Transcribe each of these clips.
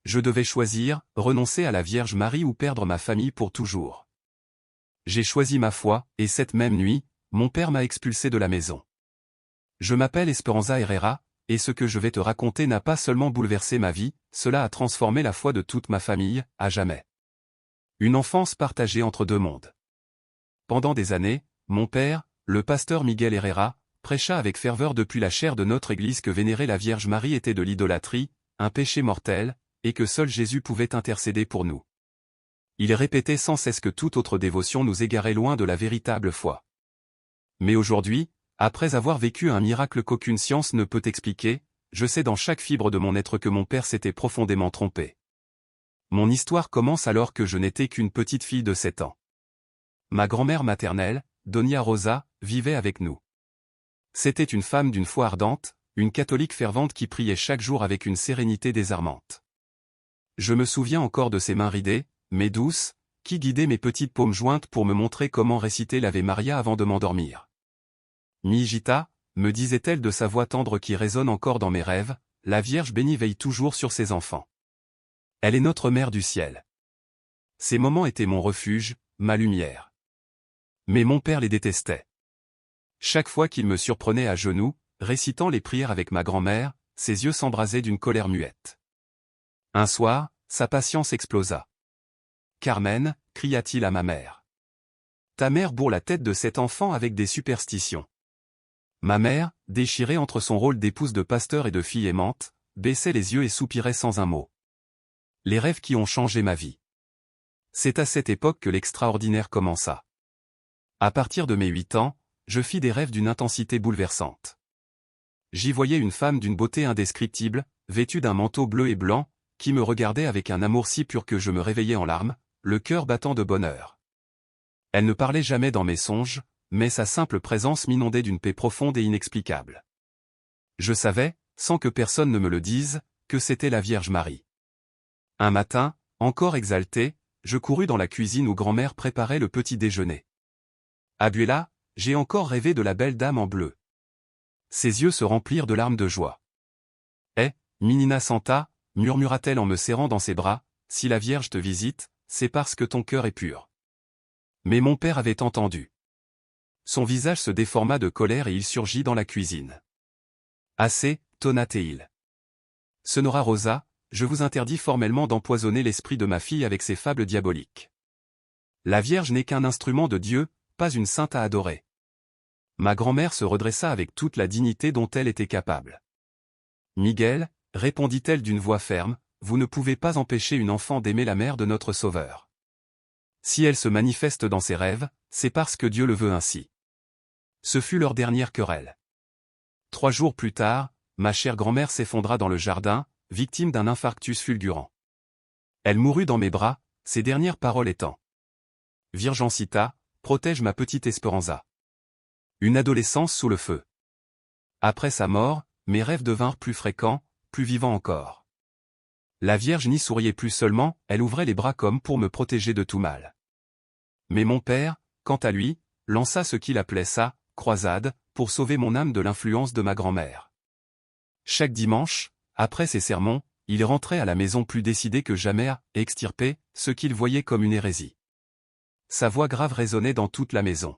Je devais choisir, renoncer à la Vierge Marie ou perdre ma famille pour toujours. J'ai choisi ma foi, et cette même nuit, mon père m'a expulsé de la maison. Je m'appelle Esperanza Herrera, et ce que je vais te raconter n'a pas seulement bouleversé ma vie, cela a transformé la foi de toute ma famille, à jamais. Une enfance partagée entre deux mondes. Pendant des années, mon père, le pasteur Miguel Herrera, prêcha avec ferveur depuis la chaire de notre Église que vénérer la Vierge Marie était de l'idolâtrie, un péché mortel, et que seul Jésus pouvait intercéder pour nous. Il répétait sans cesse que toute autre dévotion nous égarait loin de la véritable foi. Mais aujourd'hui, après avoir vécu un miracle qu'aucune science ne peut expliquer, je sais dans chaque fibre de mon être que mon père s'était profondément trompé. Mon histoire commence alors que je n'étais qu'une petite fille de 7 ans. Ma grand-mère maternelle, Doña Rosa, vivait avec nous. C'était une femme d'une foi ardente, une catholique fervente qui priait chaque jour avec une sérénité désarmante. Je me souviens encore de ses mains ridées, mais douces, qui guidaient mes petites paumes jointes pour me montrer comment réciter l'Ave Maria avant de m'endormir. Mi hijita, me disait-elle de sa voix tendre qui résonne encore dans mes rêves, la Vierge bénie veille toujours sur ses enfants. Elle est notre mère du ciel. Ces moments étaient mon refuge, ma lumière. Mais mon père les détestait. Chaque fois qu'il me surprenait à genoux, récitant les prières avec ma grand-mère, ses yeux s'embrasaient d'une colère muette. Un soir, sa patience explosa. « Carmen, cria-t-il à ma mère. Ta mère bourre la tête de cet enfant avec des superstitions. » Ma mère, déchirée entre son rôle d'épouse de pasteur et de fille aimante, baissait les yeux et soupirait sans un mot. Les rêves qui ont changé ma vie. C'est à cette époque que l'extraordinaire commença. À partir de mes 8 ans, je fis des rêves d'une intensité bouleversante. J'y voyais une femme d'une beauté indescriptible, vêtue d'un manteau bleu et blanc, qui me regardait avec un amour si pur que je me réveillais en larmes, le cœur battant de bonheur. Elle ne parlait jamais dans mes songes, mais sa simple présence m'inondait d'une paix profonde et inexplicable. Je savais, sans que personne ne me le dise, que c'était la Vierge Marie. Un matin, encore exalté, je courus dans la cuisine où grand-mère préparait le petit déjeuner. Abuela, j'ai encore rêvé de la belle dame en bleu. Ses yeux se remplirent de larmes de joie. Eh, Minina Santa, murmura-t-elle en me serrant dans ses bras, si la Vierge te visite, c'est parce que ton cœur est pur. Mais mon père avait entendu. Son visage se déforma de colère et il surgit dans la cuisine. Assez, tonna-t-il. Sonora Rosa, je vous interdis formellement d'empoisonner l'esprit de ma fille avec ces fables diaboliques. La Vierge n'est qu'un instrument de Dieu, pas une sainte à adorer. Ma grand-mère se redressa avec toute la dignité dont elle était capable. Miguel, répondit-elle d'une voix ferme, vous ne pouvez pas empêcher une enfant d'aimer la mère de notre Sauveur. Si elle se manifeste dans ses rêves, c'est parce que Dieu le veut ainsi. Ce fut leur dernière querelle. 3 jours plus tard, ma chère grand-mère s'effondra dans le jardin, victime d'un infarctus fulgurant. Elle mourut dans mes bras, ses dernières paroles étant « Virgencita, protège ma petite Esperanza. » Une adolescence sous le feu. Après sa mort, mes rêves devinrent plus fréquents, plus vivants encore. La Vierge n'y souriait plus seulement, elle ouvrait les bras comme pour me protéger de tout mal. Mais mon père, quant à lui, lança ce qu'il appelait sa croisade, pour sauver mon âme de l'influence de ma grand-mère. Chaque dimanche, après ses sermons, il rentrait à la maison plus décidé que jamais à extirper ce qu'il voyait comme une hérésie. Sa voix grave résonnait dans toute la maison.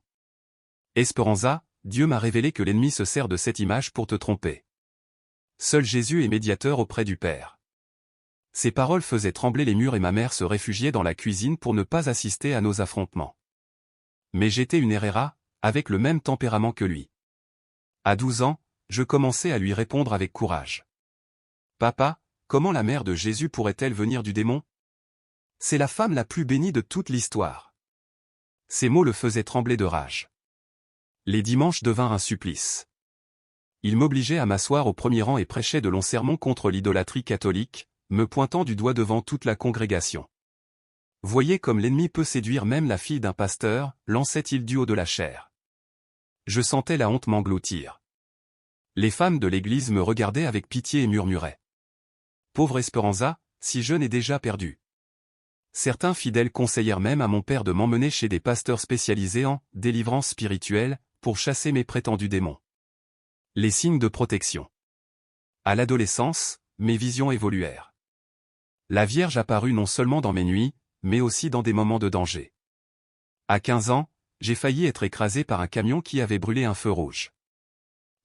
Esperanza, Dieu m'a révélé que l'ennemi se sert de cette image pour te tromper. Seul Jésus est médiateur auprès du Père. Ces paroles faisaient trembler les murs et ma mère se réfugiait dans la cuisine pour ne pas assister à nos affrontements. Mais j'étais une Herrera, avec le même tempérament que lui. À 12 ans, je commençais à lui répondre avec courage. Papa, comment la mère de Jésus pourrait-elle venir du démon? C'est la femme la plus bénie de toute l'histoire. Ces mots le faisaient trembler de rage. Les dimanches devinrent un supplice. Il m'obligeait à m'asseoir au premier rang et prêchait de longs sermons contre l'idolâtrie catholique, me pointant du doigt devant toute la congrégation. Voyez comme l'ennemi peut séduire même la fille d'un pasteur, lançait-il du haut de la chaire. Je sentais la honte m'engloutir. Les femmes de l'église me regardaient avec pitié et murmuraient. Pauvre Esperanza, si jeune et déjà perdue. Certains fidèles conseillèrent même à mon père de m'emmener chez des pasteurs spécialisés en délivrance spirituelle, pour chasser mes prétendus démons. Les signes de protection. À l'adolescence, mes visions évoluèrent. La Vierge apparut non seulement dans mes nuits, mais aussi dans des moments de danger. À 15 ans, j'ai failli être écrasé par un camion qui avait brûlé un feu rouge.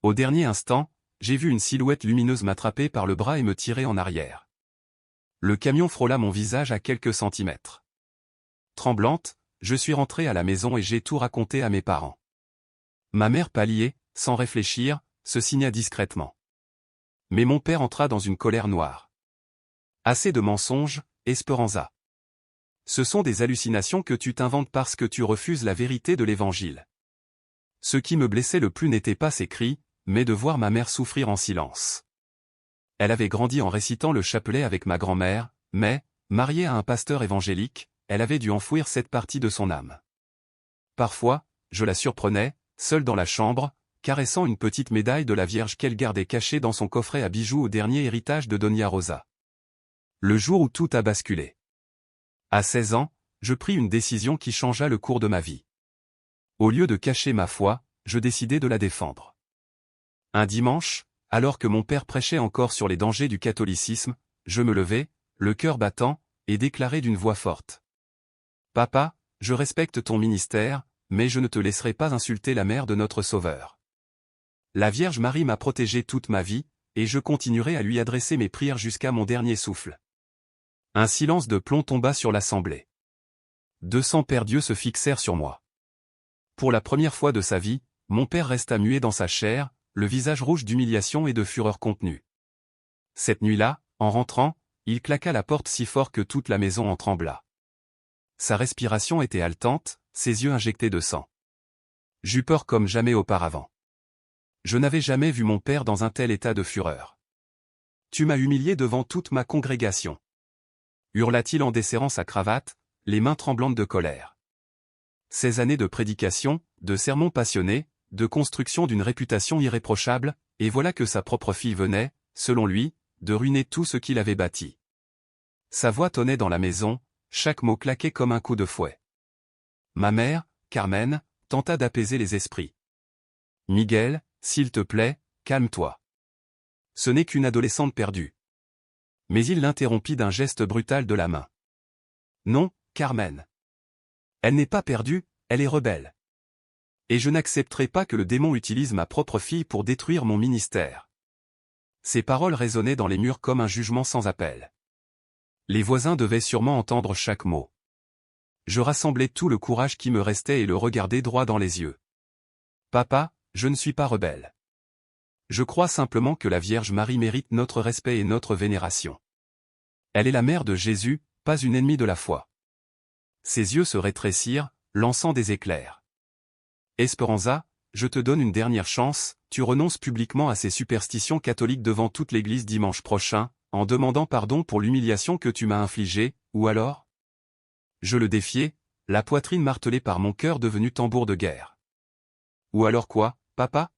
Au dernier instant, j'ai vu une silhouette lumineuse m'attraper par le bras et me tirer en arrière. Le camion frôla mon visage à quelques centimètres. Tremblante, je suis rentré à la maison et j'ai tout raconté à mes parents. Ma mère pâlit, sans réfléchir, se signa discrètement. Mais mon père entra dans une colère noire. Assez de mensonges, Esperanza. Ce sont des hallucinations que tu t'inventes parce que tu refuses la vérité de l'Évangile. Ce qui me blessait le plus n'était pas ses cris, mais de voir ma mère souffrir en silence. Elle avait grandi en récitant le chapelet avec ma grand-mère, mais, mariée à un pasteur évangélique, elle avait dû enfouir cette partie de son âme. Parfois, je la surprenais, seule dans la chambre, caressant une petite médaille de la Vierge qu'elle gardait cachée dans son coffret à bijoux au dernier héritage de Doña Rosa. Le jour où tout a basculé. À 16 ans, je pris une décision qui changea le cours de ma vie. Au lieu de cacher ma foi, je décidai de la défendre. Un dimanche, alors que mon père prêchait encore sur les dangers du catholicisme, je me levai, le cœur battant, et déclarai d'une voix forte. « Papa, je respecte ton ministère, mais je ne te laisserai pas insulter la mère de notre Sauveur. La Vierge Marie m'a protégé toute ma vie, et je continuerai à lui adresser mes prières jusqu'à mon dernier souffle. » Un silence de plomb tomba sur l'assemblée. 200 pères Dieu se fixèrent sur moi. Pour la première fois de sa vie, mon père resta muet dans sa chair, le visage rouge d'humiliation et de fureur contenue. Cette nuit-là, en rentrant, il claqua la porte si fort que toute la maison en trembla. Sa respiration était haletante, ses yeux injectés de sang. J'eus peur comme jamais auparavant. Je n'avais jamais vu mon père dans un tel état de fureur. « Tu m'as humilié devant toute ma congrégation » hurla-t-il en desserrant sa cravate, les mains tremblantes de colère. 16 années de prédication, de sermons passionnés, de construction d'une réputation irréprochable, et voilà que sa propre fille venait, selon lui, de ruiner tout ce qu'il avait bâti. Sa voix tonnait dans la maison, chaque mot claquait comme un coup de fouet. Ma mère, Carmen, tenta d'apaiser les esprits. « Miguel, s'il te plaît, calme-toi. Ce n'est qu'une adolescente perdue. » Mais il l'interrompit d'un geste brutal de la main. « Non, Carmen. Elle n'est pas perdue, elle est rebelle. Et je n'accepterai pas que le démon utilise ma propre fille pour détruire mon ministère. » Ces paroles résonnaient dans les murs comme un jugement sans appel. Les voisins devaient sûrement entendre chaque mot. Je rassemblai tout le courage qui me restait et le regardai droit dans les yeux. « Papa, je ne suis pas rebelle. Je crois simplement que la Vierge Marie mérite notre respect et notre vénération. Elle est la mère de Jésus, pas une ennemie de la foi. » Ses yeux se rétrécirent, lançant des éclairs. « Esperanza, je te donne une dernière chance, tu renonces publiquement à ces superstitions catholiques devant toute l'Église dimanche prochain, en demandant pardon pour l'humiliation que tu m'as infligée, ou alors ?» Je le défiai, la poitrine martelée par mon cœur devenu tambour de guerre. « Ou alors quoi, papa ?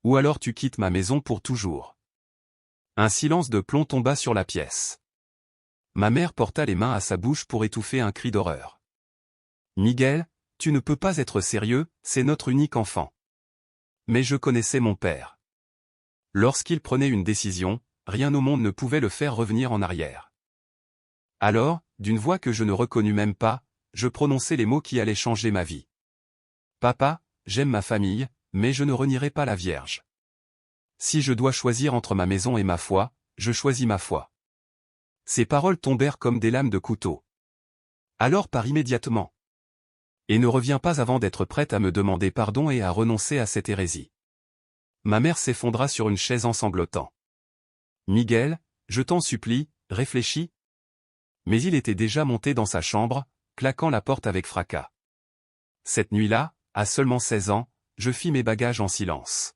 Ou alors tu quittes ma maison pour toujours. » Un silence de plomb tomba sur la pièce. Ma mère porta les mains à sa bouche pour étouffer un cri d'horreur. « Miguel, tu ne peux pas être sérieux, c'est notre unique enfant. » Mais je connaissais mon père. Lorsqu'il prenait une décision, rien au monde ne pouvait le faire revenir en arrière. Alors, d'une voix que je ne reconnus même pas, je prononçai les mots qui allaient changer ma vie. « Papa, j'aime ma famille, mais je ne renierai pas la Vierge. Si je dois choisir entre ma maison et ma foi, je choisis ma foi. » Ces paroles tombèrent comme des lames de couteau. Alors pars immédiatement. Et ne reviens pas avant d'être prête à me demander pardon et à renoncer à cette hérésie. Ma mère s'effondra sur une chaise en sanglotant. « Miguel, je t'en supplie, réfléchis. » Mais il était déjà monté dans sa chambre, claquant la porte avec fracas. Cette nuit-là, à seulement 16 ans, je fis mes bagages en silence.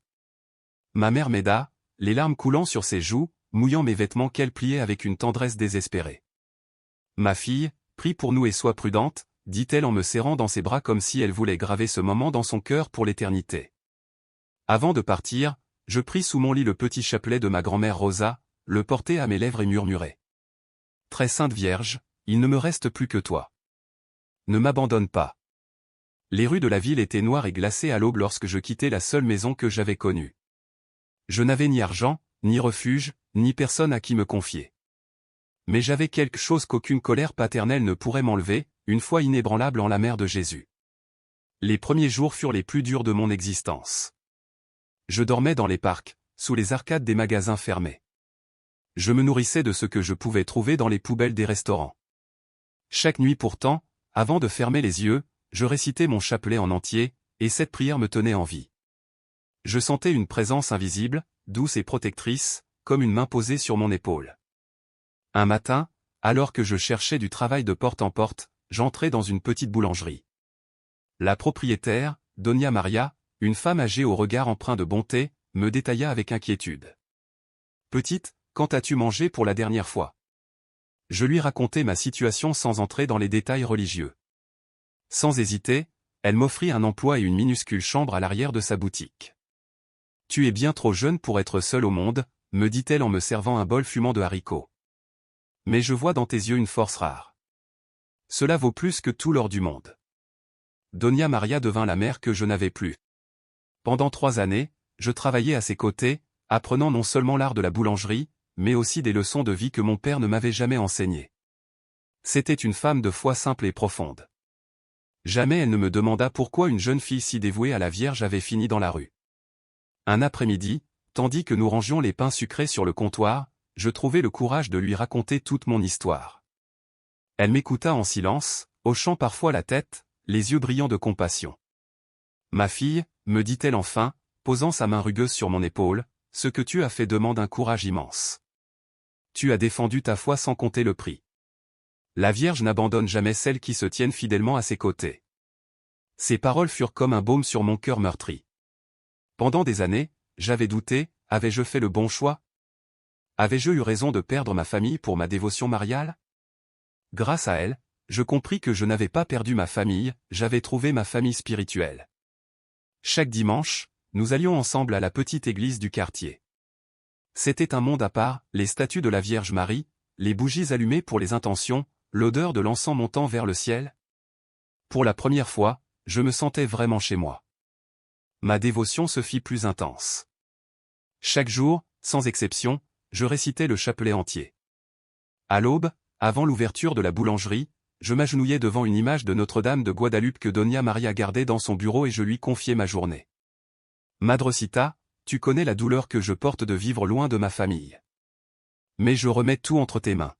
Ma mère m'aida, les larmes coulant sur ses joues, mouillant mes vêtements qu'elle pliait avec une tendresse désespérée. « Ma fille, prie pour nous et sois prudente, » dit-elle en me serrant dans ses bras comme si elle voulait graver ce moment dans son cœur pour l'éternité. Avant de partir, je pris sous mon lit le petit chapelet de ma grand-mère Rosa, le portai à mes lèvres et murmurai. « Très sainte Vierge, il ne me reste plus que toi. Ne m'abandonne pas. » Les rues de la ville étaient noires et glacées à l'aube lorsque je quittai la seule maison que j'avais connue. Je n'avais ni argent, ni refuge, ni personne à qui me confier. Mais j'avais quelque chose qu'aucune colère paternelle ne pourrait m'enlever, une foi inébranlable en la mère de Jésus. Les premiers jours furent les plus durs de mon existence. Je dormais dans les parcs, sous les arcades des magasins fermés. Je me nourrissais de ce que je pouvais trouver dans les poubelles des restaurants. Chaque nuit pourtant, avant de fermer les yeux, je récitais mon chapelet en entier, et cette prière me tenait en vie. Je sentais une présence invisible, douce et protectrice, comme une main posée sur mon épaule. Un matin, alors que je cherchais du travail de porte en porte, j'entrai dans une petite boulangerie. La propriétaire, Doña Maria, une femme âgée au regard empreint de bonté, me détailla avec inquiétude. « Petite, quand as-tu mangé pour la dernière fois ?» Je lui racontai ma situation sans entrer dans les détails religieux. Sans hésiter, elle m'offrit un emploi et une minuscule chambre à l'arrière de sa boutique. « Tu es bien trop jeune pour être seule au monde, » me dit-elle en me servant un bol fumant de haricots. « Mais je vois dans tes yeux une force rare. Cela vaut plus que tout l'or du monde. » Doña Maria devint la mère que je n'avais plus. Pendant 3 années, je travaillais à ses côtés, apprenant non seulement l'art de la boulangerie, mais aussi des leçons de vie que mon père ne m'avait jamais enseignées. C'était une femme de foi simple et profonde. Jamais elle ne me demanda pourquoi une jeune fille si dévouée à la Vierge avait fini dans la rue. Un après-midi, tandis que nous rangions les pains sucrés sur le comptoir, je trouvai le courage de lui raconter toute mon histoire. Elle m'écouta en silence, hochant parfois la tête, les yeux brillants de compassion. « Ma fille, » me dit-elle enfin, posant sa main rugueuse sur mon épaule, « ce que tu as fait demande un courage immense. Tu as défendu ta foi sans compter le prix. La Vierge n'abandonne jamais celles qui se tiennent fidèlement à ses côtés. » Ces paroles furent comme un baume sur mon cœur meurtri. Pendant des années, j'avais douté, avais-je fait le bon choix? Avais-je eu raison de perdre ma famille pour ma dévotion mariale? Grâce à elle, je compris que je n'avais pas perdu ma famille, j'avais trouvé ma famille spirituelle. Chaque dimanche, nous allions ensemble à la petite église du quartier. C'était un monde à part, les statues de la Vierge Marie, les bougies allumées pour les intentions, l'odeur de l'encens montant vers le ciel. Pour la première fois, je me sentais vraiment chez moi. Ma dévotion se fit plus intense. Chaque jour, sans exception, je récitais le chapelet entier. À l'aube, avant l'ouverture de la boulangerie, je m'agenouillais devant une image de Notre-Dame de Guadalupe que Doña Maria gardait dans son bureau et je lui confiais ma journée. Madrecita, tu connais la douleur que je porte de vivre loin de ma famille. Mais je remets tout entre tes mains.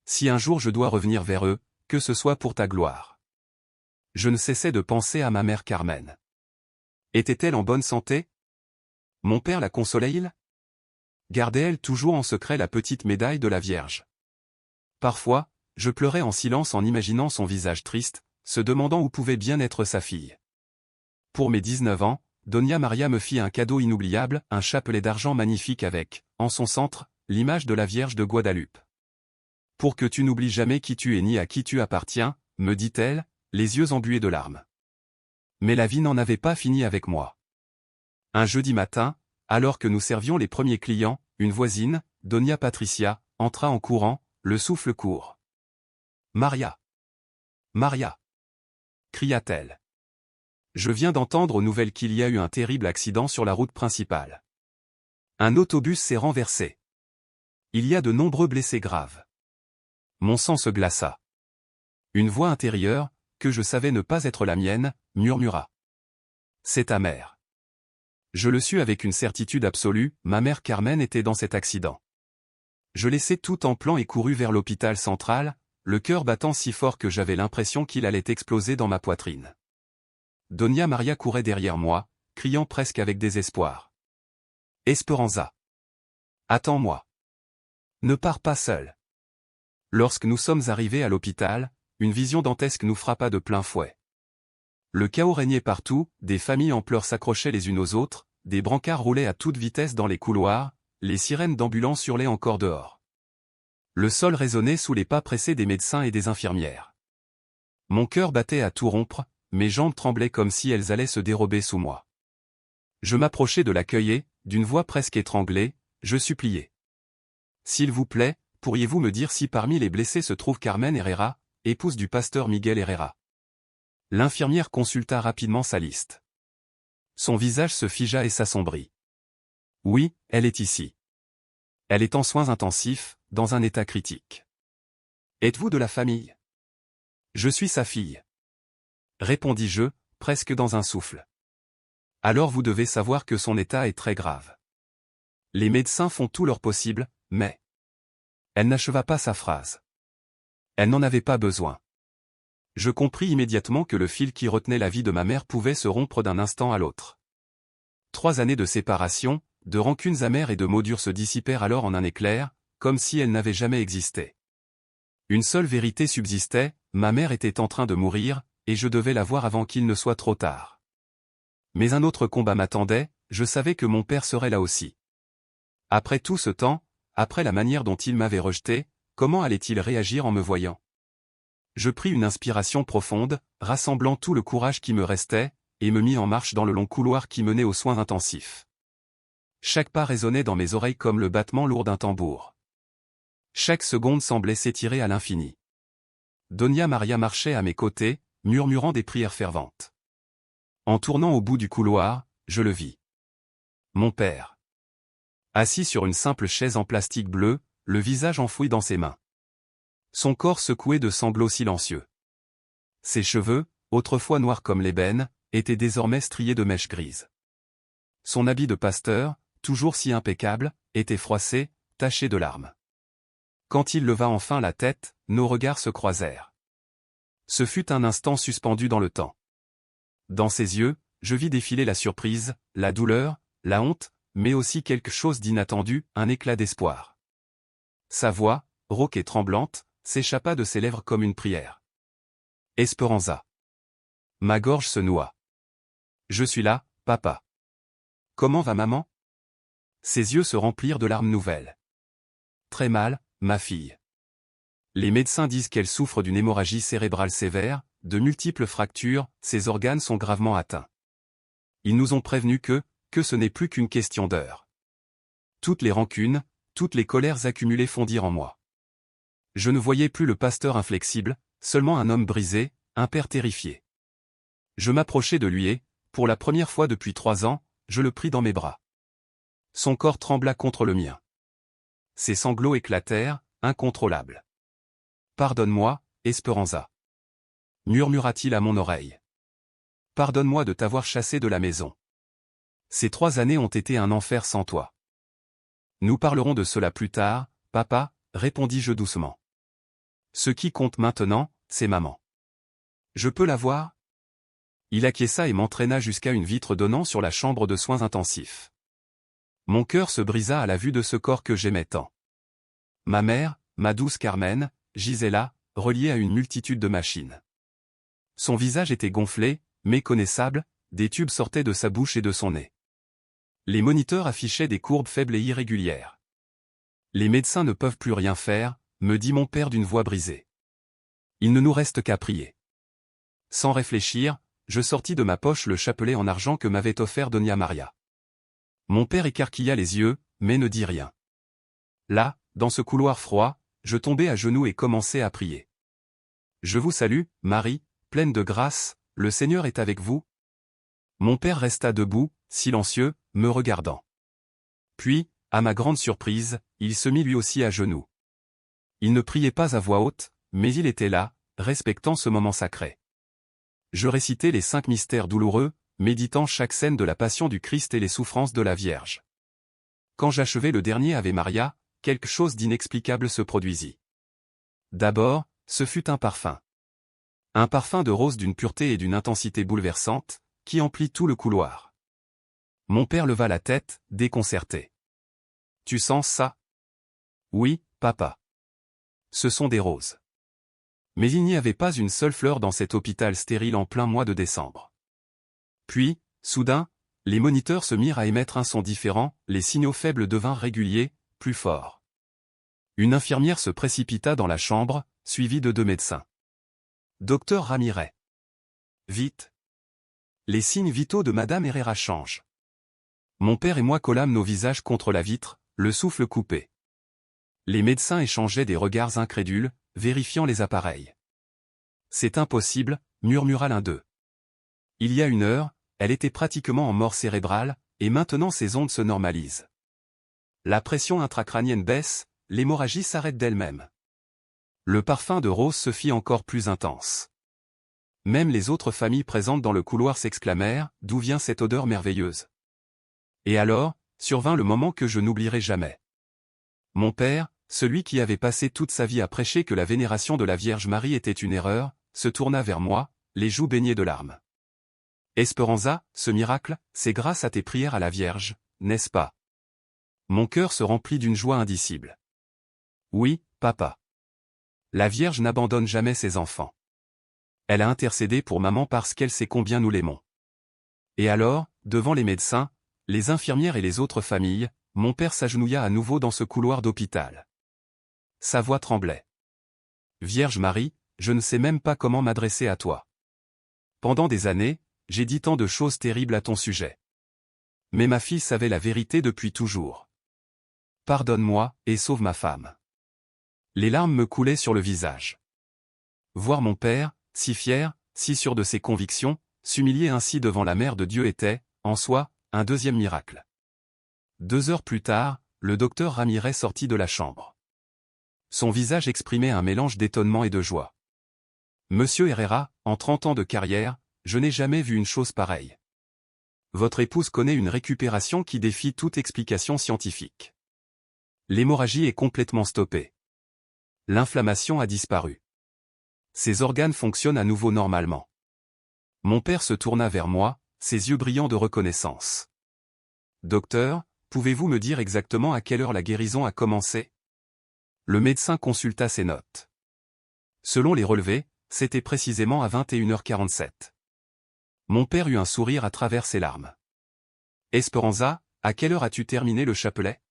Si un jour je dois revenir vers eux, que ce soit pour ta gloire. Je ne cessais de penser à ma mère Carmen. Était-elle en bonne santé? Mon père la consolait-il? Gardait-elle toujours en secret la petite médaille de la Vierge? Parfois, je pleurais en silence en imaginant son visage triste, se demandant où pouvait bien être sa fille. Pour mes 19 ans, Doña Maria me fit un cadeau inoubliable, un chapelet d'argent magnifique avec, en son centre, l'image de la Vierge de Guadalupe. Pour que tu n'oublies jamais qui tu es ni à qui tu appartiens, me dit-elle, les yeux embués de larmes. Mais la vie n'en avait pas fini avec moi. Un jeudi matin, alors que nous servions les premiers clients, une voisine, Doña Patricia, entra en courant, le souffle court. « Maria! Maria! » cria-t-elle. Je viens d'entendre aux nouvelles qu'il y a eu un terrible accident sur la route principale. Un autobus s'est renversé. Il y a de nombreux blessés graves. Mon sang se glaça. Une voix intérieure, que je savais ne pas être la mienne, murmura. « C'est ta mère. » Je le sus avec une certitude absolue, ma mère Carmen était dans cet accident. Je laissai tout en plan et courus vers l'hôpital central, le cœur battant si fort que j'avais l'impression qu'il allait exploser dans ma poitrine. Doña Maria courait derrière moi, criant presque avec désespoir. « Esperanza! Attends-moi! Ne pars pas seul !» Lorsque nous sommes arrivés à l'hôpital, une vision dantesque nous frappa de plein fouet. Le chaos régnait partout, des familles en pleurs s'accrochaient les unes aux autres, des brancards roulaient à toute vitesse dans les couloirs, les sirènes d'ambulance hurlaient encore dehors. Le sol résonnait sous les pas pressés des médecins et des infirmières. Mon cœur battait à tout rompre, mes jambes tremblaient comme si elles allaient se dérober sous moi. Je m'approchai de l'accueil, d'une voix presque étranglée, je suppliai. « S'il vous plaît, pourriez-vous me dire si parmi les blessés se trouve Carmen Herrera, épouse du pasteur Miguel Herrera ?» L'infirmière consulta rapidement sa liste. Son visage se figea et s'assombrit. « Oui, elle est ici. Elle est en soins intensifs, dans un état critique. Êtes-vous de la famille? Je suis sa fille. Répondis-je, presque dans un souffle. Alors vous devez savoir que son état est très grave. Les médecins font tout leur possible, mais... Elle n'acheva pas sa phrase. Elle n'en avait pas besoin. Je compris immédiatement que le fil qui retenait la vie de ma mère pouvait se rompre d'un instant à l'autre. 3 années de séparation, de rancunes amères et de mots durs se dissipèrent alors en un éclair, comme si elles n'avaient jamais existé. Une seule vérité subsistait, ma mère était en train de mourir, et je devais la voir avant qu'il ne soit trop tard. Mais un autre combat m'attendait, je savais que mon père serait là aussi. Après tout ce temps, après la manière dont il m'avait rejeté, comment allait-il réagir en me voyant? Je pris une inspiration profonde, rassemblant tout le courage qui me restait, et me mis en marche dans le long couloir qui menait aux soins intensifs. Chaque pas résonnait dans mes oreilles comme le battement lourd d'un tambour. Chaque seconde semblait s'étirer à l'infini. Doña Maria marchait à mes côtés, murmurant des prières ferventes. En tournant au bout du couloir, je le vis. Mon père. Assis sur une simple chaise en plastique bleu, le visage enfoui dans ses mains. Son corps secoué de sanglots silencieux. Ses cheveux, autrefois noirs comme l'ébène, étaient désormais striés de mèches grises. Son habit de pasteur, toujours si impeccable, était froissé, taché de larmes. Quand il leva enfin la tête, nos regards se croisèrent. Ce fut un instant suspendu dans le temps. Dans ses yeux, je vis défiler la surprise, la douleur, la honte, mais aussi quelque chose d'inattendu, un éclat d'espoir. Sa voix, rauque et tremblante, s'échappa de ses lèvres comme une prière. Esperanza. Ma gorge se noua. Je suis là, papa. Comment va maman? Ses yeux se remplirent de larmes nouvelles. Très mal, ma fille. Les médecins disent qu'elle souffre d'une hémorragie cérébrale sévère, de multiples fractures, ses organes sont gravement atteints. Ils nous ont prévenus que ce n'est plus qu'une question d'heure. Toutes les rancunes, toutes les colères accumulées fondirent en moi. Je ne voyais plus le pasteur inflexible, seulement un homme brisé, un père terrifié. Je m'approchai de lui et, pour la première fois depuis 3 ans, je le pris dans mes bras. Son corps trembla contre le mien. Ses sanglots éclatèrent, incontrôlables. Pardonne-moi, Esperanza. Murmura-t-il à mon oreille. Pardonne-moi de t'avoir chassé de la maison. Ces 3 années ont été un enfer sans toi. Nous parlerons de cela plus tard, papa, répondis-je doucement. Ce qui compte maintenant, c'est maman. Je peux la voir? Il acquiesça et m'entraîna jusqu'à une vitre donnant sur la chambre de soins intensifs. Mon cœur se brisa à la vue de ce corps que j'aimais tant. Ma mère, ma douce Carmen, gisait là, reliée à une multitude de machines. Son visage était gonflé, méconnaissable, des tubes sortaient de sa bouche et de son nez. Les moniteurs affichaient des courbes faibles et irrégulières. Les médecins ne peuvent plus rien faire, me dit mon père d'une voix brisée. Il ne nous reste qu'à prier. Sans réfléchir, je sortis de ma poche le chapelet en argent que m'avait offert Doña Maria. Mon père écarquilla les yeux, mais ne dit rien. Là, dans ce couloir froid, je tombai à genoux et commençai à prier. Je vous salue, Marie, pleine de grâce, le Seigneur est avec vous. Mon père resta debout, silencieux, me regardant. Puis, à ma grande surprise, il se mit lui aussi à genoux. Il ne priait pas à voix haute, mais il était là, respectant ce moment sacré. Je récitais les 5 mystères douloureux, méditant chaque scène de la passion du Christ et les souffrances de la Vierge. Quand j'achevai le dernier Ave Maria, quelque chose d'inexplicable se produisit. D'abord, ce fut un parfum. Un parfum de rose d'une pureté et d'une intensité bouleversante, qui emplit tout le couloir. Mon père leva la tête, déconcerté. « Tu sens ça? » « Oui, papa. Ce sont des roses. » Mais il n'y avait pas une seule fleur dans cet hôpital stérile en plein mois de décembre. Puis, soudain, les moniteurs se mirent à émettre un son différent, les signaux faibles devinrent réguliers, plus forts. Une infirmière se précipita dans la chambre, suivie de 2 médecins. Docteur Ramirez. Vite. Les signes vitaux de Madame Herrera changent. Mon père et moi collâmes nos visages contre la vitre, le souffle coupé. Les médecins échangeaient des regards incrédules, vérifiant les appareils. C'est impossible, murmura l'un d'eux. Il y a 1 heure, elle était pratiquement en mort cérébrale, et maintenant ses ondes se normalisent. La pression intracrânienne baisse, l'hémorragie s'arrête d'elle-même. Le parfum de rose se fit encore plus intense. Même les autres familles présentes dans le couloir s'exclamèrent « D'où vient cette odeur merveilleuse ?» Et alors, survint le moment que je n'oublierai jamais. Mon père, celui qui avait passé toute sa vie à prêcher que la vénération de la Vierge Marie était une erreur, se tourna vers moi, les joues baignées de larmes. « Esperanza, ce miracle, c'est grâce à tes prières à la Vierge, n'est-ce pas ?» Mon cœur se remplit d'une joie indicible. « Oui, papa. La Vierge n'abandonne jamais ses enfants. Elle a intercédé pour maman parce qu'elle sait combien nous l'aimons. » Et alors, devant les médecins, les infirmières et les autres familles, mon père s'agenouilla à nouveau dans ce couloir d'hôpital. Sa voix tremblait. « Vierge Marie, je ne sais même pas comment m'adresser à toi. Pendant des années, j'ai dit tant de choses terribles à ton sujet. Mais ma fille savait la vérité depuis toujours. Pardonne-moi, et sauve ma femme. » Les larmes me coulaient sur le visage. Voir mon père, si fier, si sûr de ses convictions, s'humilier ainsi devant la mère de Dieu était, en soi, un deuxième miracle. 2 heures plus tard, le docteur Ramirez sortit de la chambre. Son visage exprimait un mélange d'étonnement et de joie. « Monsieur Herrera, en 30 ans de carrière, je n'ai jamais vu une chose pareille. Votre épouse connaît une récupération qui défie toute explication scientifique. L'hémorragie est complètement stoppée. L'inflammation a disparu. Ses organes fonctionnent à nouveau normalement. » Mon père se tourna vers moi, ses yeux brillants de reconnaissance. « Docteur, pouvez-vous me dire exactement à quelle heure la guérison a commencé ?» Le médecin consulta ses notes. Selon les relevés, c'était précisément à 21h47. Mon père eut un sourire à travers ses larmes. « Esperanza, à quelle heure as-tu terminé le chapelet ?»«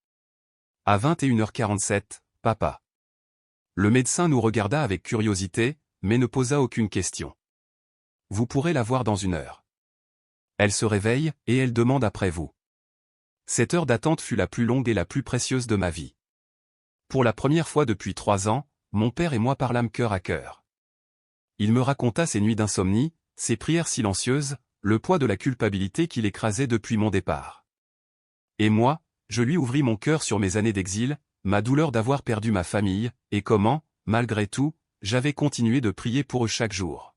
À 21h47, papa. » Le médecin nous regarda avec curiosité, mais ne posa aucune question. « Vous pourrez la voir dans 1 heure. Elle se réveille, et elle demande après vous. » Cette heure d'attente fut la plus longue et la plus précieuse de ma vie. Pour la première fois depuis 3 ans, mon père et moi parlâmes cœur à cœur. Il me raconta ses nuits d'insomnie, ses prières silencieuses, le poids de la culpabilité qui l'écrasait depuis mon départ. Et moi, je lui ouvris mon cœur sur mes années d'exil, ma douleur d'avoir perdu ma famille, et comment, malgré tout, j'avais continué de prier pour eux chaque jour.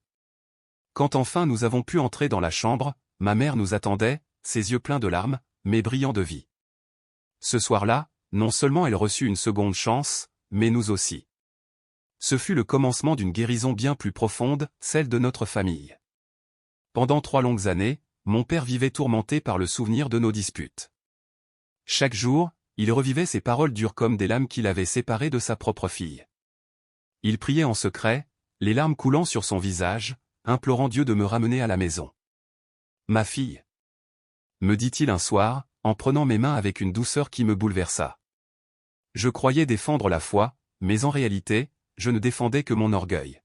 Quand enfin nous avons pu entrer dans la chambre, ma mère nous attendait, ses yeux pleins de larmes, mais brillants de vie. Ce soir-là, non seulement elle reçut une seconde chance, mais nous aussi. Ce fut le commencement d'une guérison bien plus profonde, celle de notre famille. Pendant 3 longues années, mon père vivait tourmenté par le souvenir de nos disputes. Chaque jour, il revivait ces paroles dures comme des lames qu'il avait séparées de sa propre fille. Il priait en secret, les larmes coulant sur son visage, implorant Dieu de me ramener à la maison. « Ma fille » me dit-il un soir, en prenant mes mains avec une douceur qui me bouleversa. Je croyais défendre la foi, mais en réalité, je ne défendais que mon orgueil.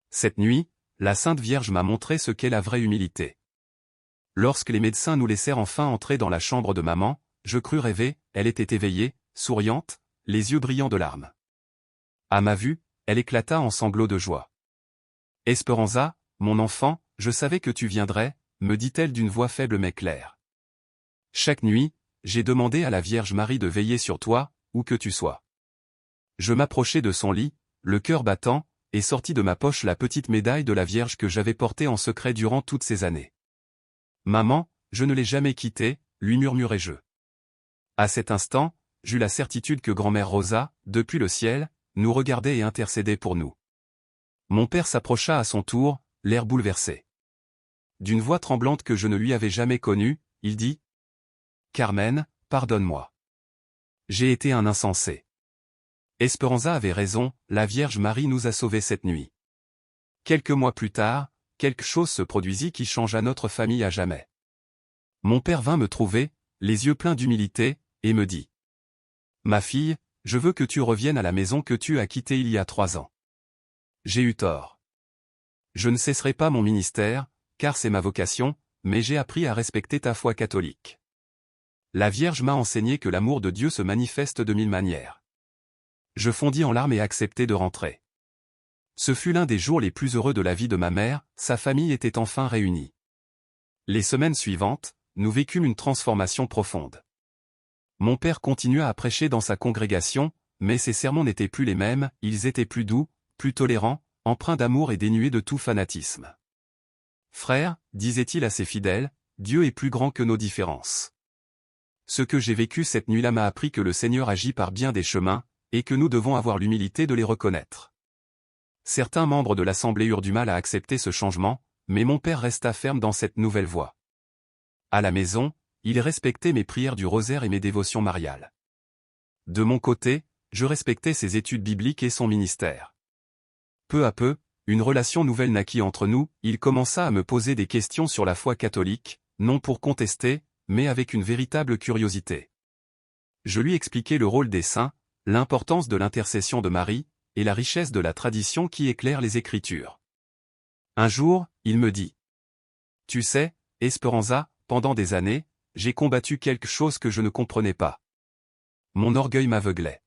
Cette nuit, la Sainte Vierge m'a montré ce qu'est la vraie humilité. Lorsque les médecins nous laissèrent enfin entrer dans la chambre de maman, je crus rêver, elle était éveillée, souriante, les yeux brillants de larmes. À ma vue, elle éclata en sanglots de joie. « Esperanza, mon enfant, je savais que tu viendrais, » me dit-elle d'une voix faible mais claire. Chaque nuit, j'ai demandé à la Vierge Marie de veiller sur toi, où que tu sois. Je m'approchai de son lit, le cœur battant, et sortis de ma poche la petite médaille de la Vierge que j'avais portée en secret durant toutes ces années. « Maman, je ne l'ai jamais quittée, » lui murmurai-je. À cet instant, j'eus la certitude que grand-mère Rosa, depuis le ciel, nous regardait et intercédait pour nous. Mon père s'approcha à son tour, l'air bouleversé. D'une voix tremblante que je ne lui avais jamais connue, il dit « Carmen, pardonne-moi. J'ai été un insensé. Esperanza avait raison, la Vierge Marie nous a sauvés cette nuit. » Quelques mois plus tard, quelque chose se produisit qui changea notre famille à jamais. Mon père vint me trouver, les yeux pleins d'humilité, et me dit « Ma fille, je veux que tu reviennes à la maison que tu as quittée il y a 3 ans. J'ai eu tort. Je ne cesserai pas mon ministère, car c'est ma vocation, mais j'ai appris à respecter ta foi catholique. La Vierge m'a enseigné que l'amour de Dieu se manifeste de 1000 manières. » Je fondis en larmes et acceptai de rentrer. Ce fut l'un des jours les plus heureux de la vie de ma mère, sa famille était enfin réunie. Les semaines suivantes, nous vécûmes une transformation profonde. Mon père continua à prêcher dans sa congrégation, mais ses sermons n'étaient plus les mêmes, ils étaient plus doux, plus tolérants, empreints d'amour et dénués de tout fanatisme. Frère, disait-il à ses fidèles, Dieu est plus grand que nos différences. Ce que j'ai vécu cette nuit-là m'a appris que le Seigneur agit par bien des chemins, et que nous devons avoir l'humilité de les reconnaître. Certains membres de l'Assemblée eurent du mal à accepter ce changement, mais mon père resta ferme dans cette nouvelle voie. À la maison, il respectait mes prières du rosaire et mes dévotions mariales. De mon côté, je respectais ses études bibliques et son ministère. Peu à peu, une relation nouvelle naquit entre nous, il commença à me poser des questions sur la foi catholique, non pour contester, mais avec une véritable curiosité. Je lui expliquai le rôle des saints, l'importance de l'intercession de Marie, et la richesse de la tradition qui éclaire les Écritures. Un jour, il me dit : « Tu sais, Esperanza, pendant des années, j'ai combattu quelque chose que je ne comprenais pas. Mon orgueil m'aveuglait.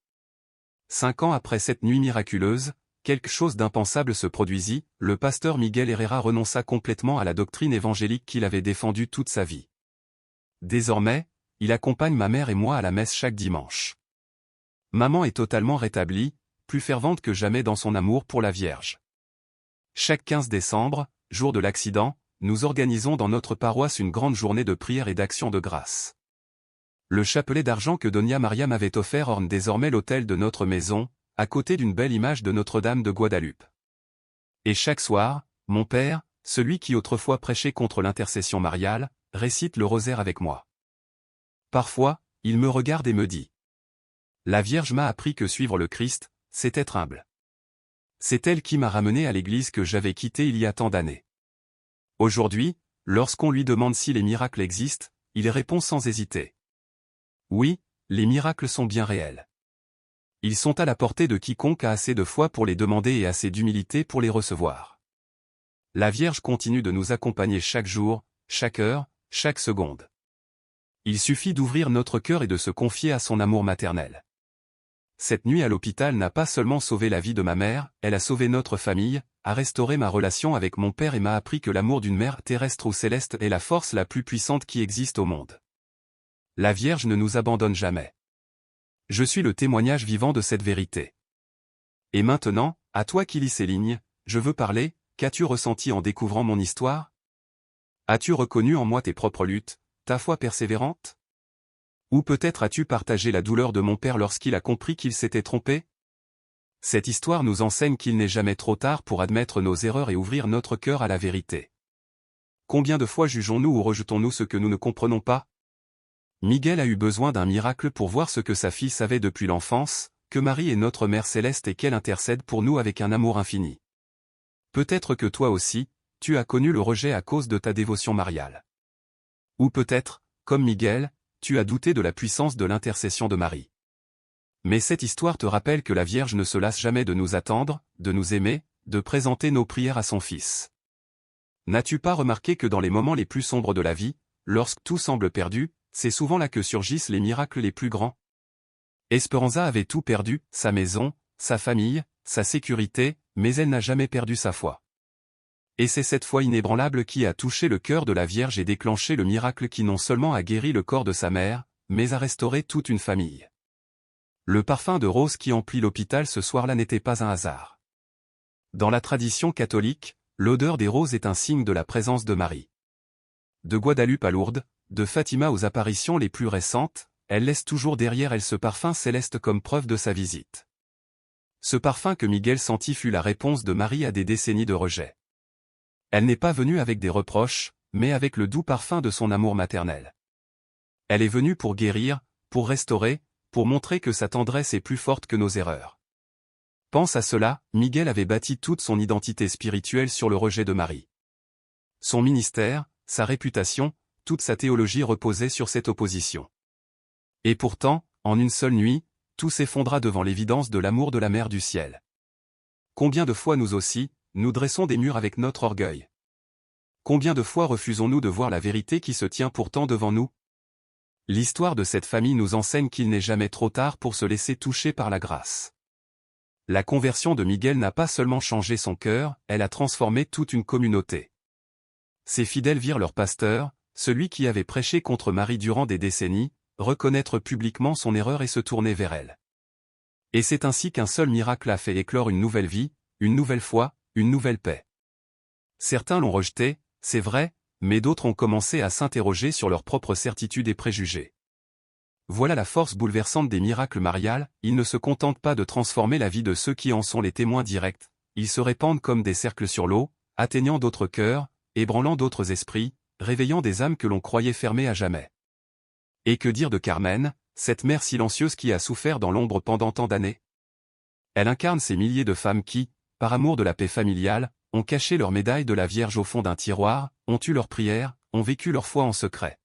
5 ans après cette nuit miraculeuse, quelque chose d'impensable se produisit, le pasteur Miguel Herrera renonça complètement à la doctrine évangélique qu'il avait défendue toute sa vie. Désormais, il accompagne ma mère et moi à la messe chaque dimanche. Maman est totalement rétablie, plus fervente que jamais dans son amour pour la Vierge. Chaque 15 décembre, jour de l'accident, nous organisons dans notre paroisse une grande journée de prière et d'action de grâce. Le chapelet d'argent que Doña Maria m'avait offert orne désormais l'autel de notre maison, à côté d'une belle image de Notre-Dame de Guadeloupe. Et chaque soir, mon père, celui qui autrefois prêchait contre l'intercession mariale, récite le rosaire avec moi. Parfois, il me regarde et me dit : « La Vierge m'a appris que suivre le Christ, c'est être humble. C'est elle qui m'a ramené à l'église que j'avais quittée il y a tant d'années. » Aujourd'hui, lorsqu'on lui demande si les miracles existent, il répond sans hésiter : « Oui, les miracles sont bien réels. Ils sont à la portée de quiconque a assez de foi pour les demander et assez d'humilité pour les recevoir. » La Vierge continue de nous accompagner chaque jour, chaque heure, chaque seconde. Il suffit d'ouvrir notre cœur et de se confier à son amour maternel. Cette nuit à l'hôpital n'a pas seulement sauvé la vie de ma mère, elle a sauvé notre famille, a restauré ma relation avec mon père et m'a appris que l'amour d'une mère terrestre ou céleste est la force la plus puissante qui existe au monde. La Vierge ne nous abandonne jamais. Je suis le témoignage vivant de cette vérité. Et maintenant, à toi qui lis ces lignes, je veux parler, qu'as-tu ressenti en découvrant mon histoire ? As-tu reconnu en moi tes propres luttes, ta foi persévérante ? Ou peut-être as-tu partagé la douleur de mon père lorsqu'il a compris qu'il s'était trompé ? Cette histoire nous enseigne qu'il n'est jamais trop tard pour admettre nos erreurs et ouvrir notre cœur à la vérité. Combien de fois jugeons-nous ou rejetons-nous ce que nous ne comprenons pas ? Miguel a eu besoin d'un miracle pour voir ce que sa fille savait depuis l'enfance, que Marie est notre Mère céleste et qu'elle intercède pour nous avec un amour infini. Peut-être que toi aussi, tu as connu le rejet à cause de ta dévotion mariale. Ou peut-être, comme Miguel, tu as douté de la puissance de l'intercession de Marie. Mais cette histoire te rappelle que la Vierge ne se lasse jamais de nous attendre, de nous aimer, de présenter nos prières à son Fils. N'as-tu pas remarqué que dans les moments les plus sombres de la vie, lorsque tout semble perdu, c'est souvent là que surgissent les miracles les plus grands ? Esperanza avait tout perdu, sa maison, sa famille, sa sécurité, mais elle n'a jamais perdu sa foi. Et c'est cette foi inébranlable qui a touché le cœur de la Vierge et déclenché le miracle qui non seulement a guéri le corps de sa mère, mais a restauré toute une famille. Le parfum de rose qui emplit l'hôpital ce soir-là n'était pas un hasard. Dans la tradition catholique, l'odeur des roses est un signe de la présence de Marie. De Guadeloupe à Lourdes, de Fatima aux apparitions les plus récentes, elle laisse toujours derrière elle ce parfum céleste comme preuve de sa visite. Ce parfum que Miguel sentit fut la réponse de Marie à des décennies de rejet. Elle n'est pas venue avec des reproches, mais avec le doux parfum de son amour maternel. Elle est venue pour guérir, pour restaurer, pour montrer que sa tendresse est plus forte que nos erreurs. Pense à cela, Miguel avait bâti toute son identité spirituelle sur le rejet de Marie. Son ministère, sa réputation, toute sa théologie reposait sur cette opposition. Et pourtant, en une seule nuit, tout s'effondra devant l'évidence de l'amour de la Mère du ciel. Combien de fois nous aussi, nous dressons des murs avec notre orgueil? Combien de fois refusons-nous de voir la vérité qui se tient pourtant devant nous? L'histoire de cette famille nous enseigne qu'il n'est jamais trop tard pour se laisser toucher par la grâce. La conversion de Miguel n'a pas seulement changé son cœur, elle a transformé toute une communauté. Ses fidèles virent leur pasteur, celui qui avait prêché contre Marie durant des décennies, reconnaître publiquement son erreur et se tourner vers elle. Et c'est ainsi qu'un seul miracle a fait éclore une nouvelle vie, une nouvelle foi, une nouvelle paix. Certains l'ont rejeté, c'est vrai, mais d'autres ont commencé à s'interroger sur leurs propres certitudes et préjugés. Voilà la force bouleversante des miracles mariales, ils ne se contentent pas de transformer la vie de ceux qui en sont les témoins directs, ils se répandent comme des cercles sur l'eau, atteignant d'autres cœurs, ébranlant d'autres esprits, réveillant des âmes que l'on croyait fermées à jamais. Et que dire de Carmen, cette mère silencieuse qui a souffert dans l'ombre pendant tant d'années? Elle incarne ces milliers de femmes qui, par amour de la paix familiale, ont caché leur médaille de la Vierge au fond d'un tiroir, ont eu leurs prières, ont vécu leur foi en secret.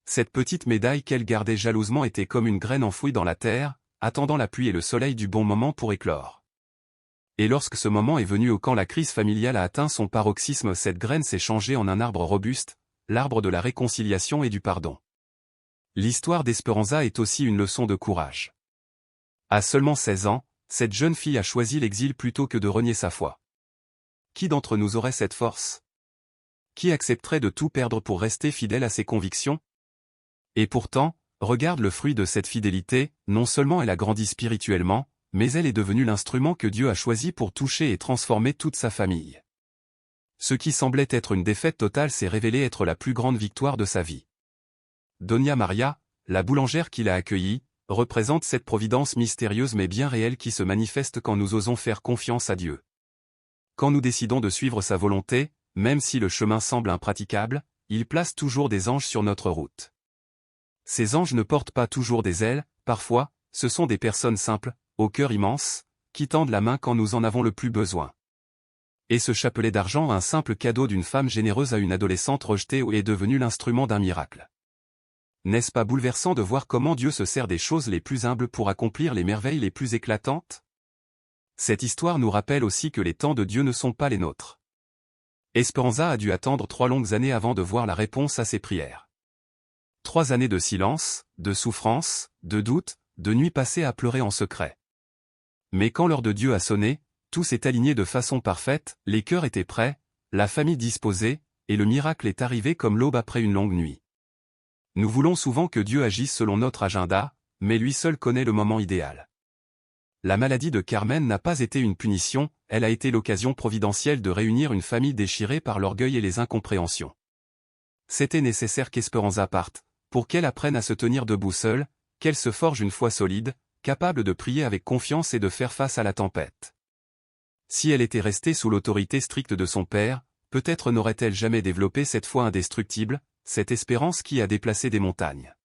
Cette petite médaille qu'elle gardait jalousement était comme une graine enfouie dans la terre, attendant la pluie et le soleil du bon moment pour éclore. Et lorsque ce moment est venu quand la crise familiale a atteint son paroxysme, cette graine s'est changée en un arbre robuste, l'arbre de la réconciliation et du pardon. L'histoire d'Esperanza est aussi une leçon de courage. À seulement 16 ans, cette jeune fille a choisi l'exil plutôt que de renier sa foi. Qui d'entre nous aurait cette force? Qui accepterait de tout perdre pour rester fidèle à ses convictions? Et pourtant, regarde le fruit de cette fidélité, non seulement elle a grandi spirituellement, mais elle est devenue l'instrument que Dieu a choisi pour toucher et transformer toute sa famille. Ce qui semblait être une défaite totale s'est révélé être la plus grande victoire de sa vie. Doña Maria, la boulangère qui l'a accueillie, représente cette providence mystérieuse mais bien réelle qui se manifeste quand nous osons faire confiance à Dieu. Quand nous décidons de suivre sa volonté, même si le chemin semble impraticable, il place toujours des anges sur notre route. Ces anges ne portent pas toujours des ailes, parfois, ce sont des personnes simples, au cœur immense, qui tendent la main quand nous en avons le plus besoin. Et ce chapelet d'argent, un simple cadeau d'une femme généreuse à une adolescente rejetée, est devenu l'instrument d'un miracle. N'est-ce pas bouleversant de voir comment Dieu se sert des choses les plus humbles pour accomplir les merveilles les plus éclatantes? Cette histoire nous rappelle aussi que les temps de Dieu ne sont pas les nôtres. Esperanza a dû attendre 3 longues années avant de voir la réponse à ses prières. 3 années de silence, de souffrance, de doute, de nuits passées à pleurer en secret. Mais quand l'heure de Dieu a sonné, tout s'est aligné de façon parfaite, les cœurs étaient prêts, la famille disposée, et le miracle est arrivé comme l'aube après une longue nuit. Nous voulons souvent que Dieu agisse selon notre agenda, mais lui seul connaît le moment idéal. La maladie de Carmen n'a pas été une punition, elle a été l'occasion providentielle de réunir une famille déchirée par l'orgueil et les incompréhensions. C'était nécessaire qu'Esperanza parte, pour qu'elle apprenne à se tenir debout seule, qu'elle se forge une foi solide, capable de prier avec confiance et de faire face à la tempête. Si elle était restée sous l'autorité stricte de son père, peut-être n'aurait-elle jamais développé cette foi indestructible, cette espérance qui a déplacé des montagnes.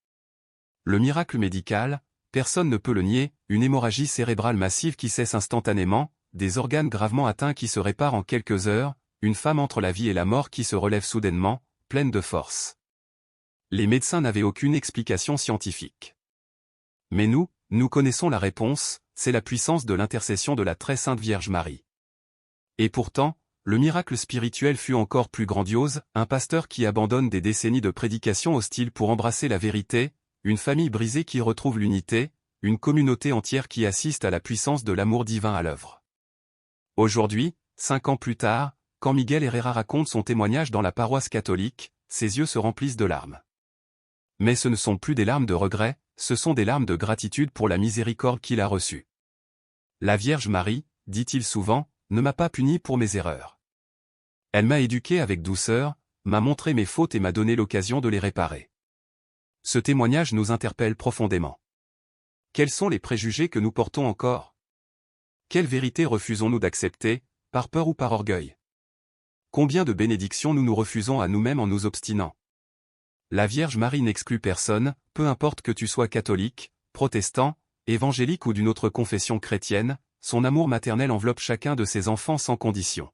Le miracle médical, personne ne peut le nier, une hémorragie cérébrale massive qui cesse instantanément, des organes gravement atteints qui se réparent en quelques heures, une femme entre la vie et la mort qui se relève soudainement, pleine de force. Les médecins n'avaient aucune explication scientifique. Mais nous connaissons la réponse, c'est la puissance de l'intercession de la très sainte Vierge Marie. Et pourtant, le miracle spirituel fut encore plus grandiose, un pasteur qui abandonne des décennies de prédications hostiles pour embrasser la vérité, une famille brisée qui retrouve l'unité, une communauté entière qui assiste à la puissance de l'amour divin à l'œuvre. Aujourd'hui, 5 ans plus tard, quand Miguel Herrera raconte son témoignage dans la paroisse catholique, ses yeux se remplissent de larmes. Mais ce ne sont plus des larmes de regret, ce sont des larmes de gratitude pour la miséricorde qu'il a reçue. La Vierge Marie, dit-il souvent, ne m'a pas puni pour mes erreurs. Elle m'a éduqué avec douceur, m'a montré mes fautes et m'a donné l'occasion de les réparer. Ce témoignage nous interpelle profondément. Quels sont les préjugés que nous portons encore? Quelle vérité refusons-nous d'accepter, par peur ou par orgueil? Combien de bénédictions nous nous refusons à nous-mêmes en nous obstinant? La Vierge Marie n'exclut personne, peu importe que tu sois catholique, protestant, évangélique ou d'une autre confession chrétienne, son amour maternel enveloppe chacun de ses enfants sans condition.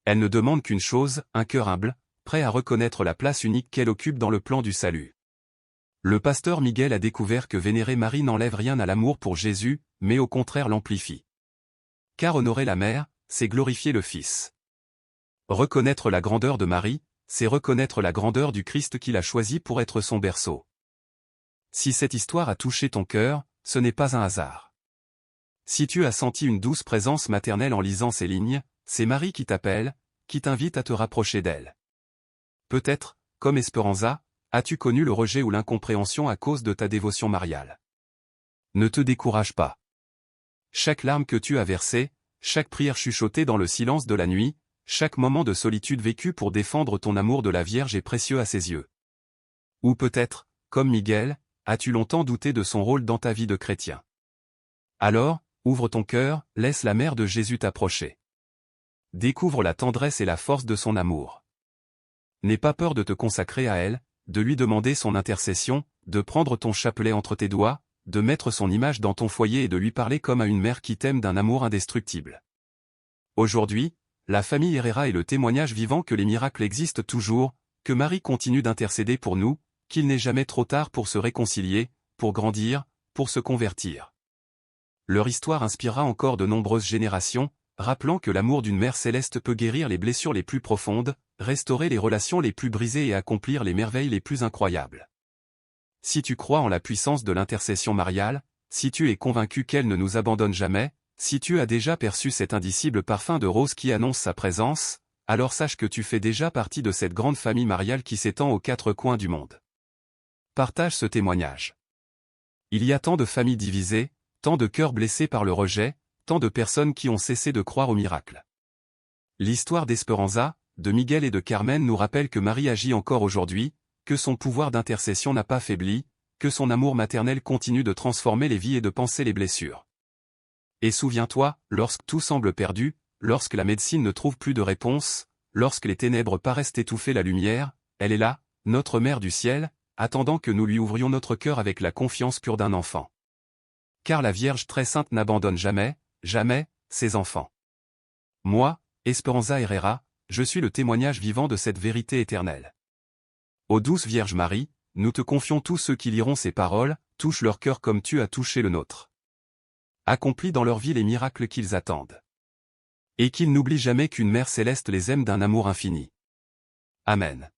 Elle ne demande qu'une chose, un cœur humble, prêt à reconnaître la place unique qu'elle occupe dans le plan du salut. Le pasteur Miguel a découvert que vénérer Marie n'enlève rien à l'amour pour Jésus, mais au contraire l'amplifie. Car honorer la mère, c'est glorifier le Fils. Reconnaître la grandeur de Marie, c'est reconnaître la grandeur du Christ qu'il a choisi pour être son berceau. Si cette histoire a touché ton cœur, ce n'est pas un hasard. Si tu as senti une douce présence maternelle en lisant ces lignes, c'est Marie qui t'appelle, qui t'invite à te rapprocher d'elle. Peut-être, comme Esperanza, as-tu connu le rejet ou l'incompréhension à cause de ta dévotion mariale. Ne te décourage pas. Chaque larme que tu as versée, chaque prière chuchotée dans le silence de la nuit, chaque moment de solitude vécu pour défendre ton amour de la Vierge est précieux à ses yeux. Ou peut-être, comme Miguel, as-tu longtemps douté de son rôle dans ta vie de chrétien? Alors, ouvre ton cœur, laisse la mère de Jésus t'approcher. Découvre la tendresse et la force de son amour. N'aie pas peur de te consacrer à elle, de lui demander son intercession, de prendre ton chapelet entre tes doigts, de mettre son image dans ton foyer et de lui parler comme à une mère qui t'aime d'un amour indestructible. Aujourd'hui, la famille Herrera est le témoignage vivant que les miracles existent toujours, que Marie continue d'intercéder pour nous, qu'il n'est jamais trop tard pour se réconcilier, pour grandir, pour se convertir. Leur histoire inspirera encore de nombreuses générations, rappelant que l'amour d'une mère céleste peut guérir les blessures les plus profondes, restaurer les relations les plus brisées et accomplir les merveilles les plus incroyables. Si tu crois en la puissance de l'intercession mariale, si tu es convaincu qu'elle ne nous abandonne jamais, si tu as déjà perçu cet indicible parfum de rose qui annonce sa présence, alors sache que tu fais déjà partie de cette grande famille mariale qui s'étend aux quatre coins du monde. Partage ce témoignage. Il y a tant de familles divisées, tant de cœurs blessés par le rejet, tant de personnes qui ont cessé de croire au miracle. L'histoire d'Esperanza, de Miguel et de Carmen nous rappelle que Marie agit encore aujourd'hui, que son pouvoir d'intercession n'a pas faibli, que son amour maternel continue de transformer les vies et de panser les blessures. Et souviens-toi, lorsque tout semble perdu, lorsque la médecine ne trouve plus de réponse, lorsque les ténèbres paraissent étouffer la lumière, elle est là, notre Mère du ciel, attendant que nous lui ouvrions notre cœur avec la confiance pure d'un enfant. Car la Vierge très sainte n'abandonne jamais, jamais, ses enfants. Moi, Esperanza Herrera, je suis le témoignage vivant de cette vérité éternelle. Ô douce Vierge Marie, nous te confions tous ceux qui liront ces paroles, touche leur cœur comme tu as touché le nôtre. Accomplis dans leur vie les miracles qu'ils attendent. Et qu'ils n'oublient jamais qu'une Mère céleste les aime d'un amour infini. Amen.